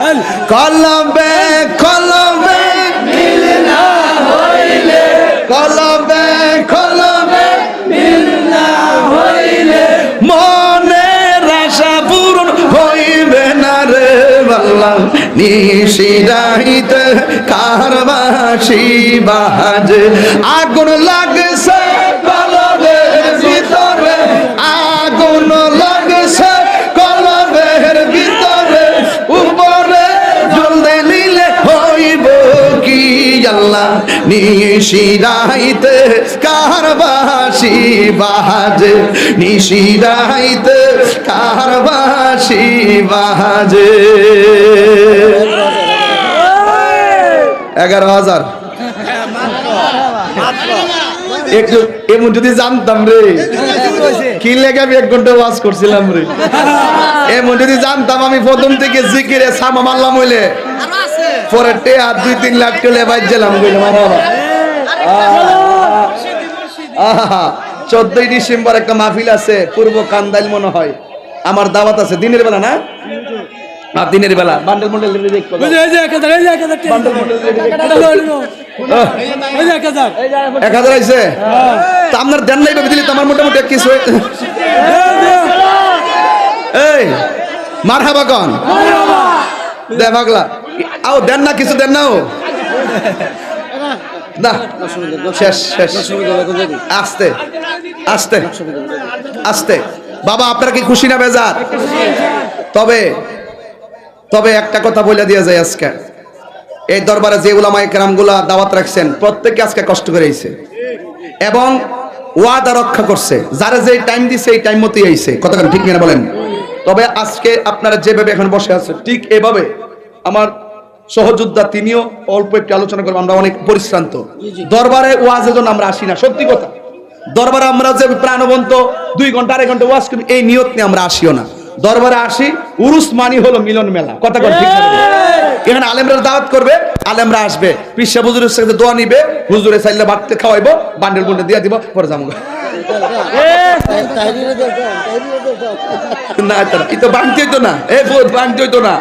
কলবে কলবে মিল না হইলে, কলবে কলবে মিল না হইলে মনের আশা পূরণ হইবে না রে বাল্লা। নিশিরাইতে কারবাসি বাজে, আগুন লাগছে কলবের ভিতরে, আগুন লাগছে কলবের ভিতরে, উপরে জ্বলতে নিলে হইব কি আল্লাহ। নিশিরাইতে কারবাসি বাজে, নিশিরাইতে কারবাসি বাজে। 11,000 একটু এমন যদি জানতাম রে, কি লেগে আমি 1 ঘন্টা ওয়াজ করছিলাম রে। এমন যদি জানতাম আমি প্রথম থেকে জিকিরে সামা মারলাম হইলে পরে টেয়া 2-3 লাখ টেলে বাজছিলাম কইলে মারা। 14ই ডিসেম্বর একটা মাহফিল আছে পূর্ব কান্দাইল মনে হয়, আমার দাওয়াত আছে দিনের বেলা না, দিনের বেলা বান্ডেল মন্ডল দেখবো, বান্ডেল মন্ডল 1000 আইছে তা আপনার দেন নাই দিলে তো আমার মোটামুটি কিছু। এই মারহাবা কোন দে পাগলা, আও দেন না কিছু, দেন না ও না, শেষ শেষ, আস্তে আস্তে আস্তে। বাবা আপনারা কি খুশি না বেজার? তবে তবে একটা কথা বলে দিয়ে যায়, আজকে এই দরবারে যে উলামায়ে কেরামগুলা দাওয়াত রাখছেন প্রত্যেককে আজকে কষ্ট করে আইছে এবং ওয়াদা রক্ষা করছে, যারা যে টাইম দিছে এই টাইম মতোই আইছে, কথা ঠিক কিনা বলেন? তবে আজকে আপনারা যেভাবে এখন বসে আছেন ঠিক এভাবে আমার সহযোদ্ধা তিনিও অল্প একটু আলোচনা করবো। আমরা অনেক পরিশ্রান্ত, দরবারে ওয়াজের জন্য আমরা আসি না, সত্যি কথা। দরবারে আমরা যে প্রাণবন্ত 2 ঘন্টা 2.5 ঘন্টা ওয়াজ করি এই নিয়ত নিয়ে আমরা আসিও না। দরবারে আসি উরুস মানি হলো মিলন মেলা, কথা ঠিক না? এখানে আলেমরা দাওয়াত করবে, আলেমরা আসবে, পিসা হুজুরের সাথে দোয়া নিবে, হুজুরে চাইলে বাড়তে খাওয়াইবো, বান্ডেল বুন্ডেল দিয়ে দিব, পরে যাবো না। এই তো বানতে হইতো না, এই বানতে হইতো না।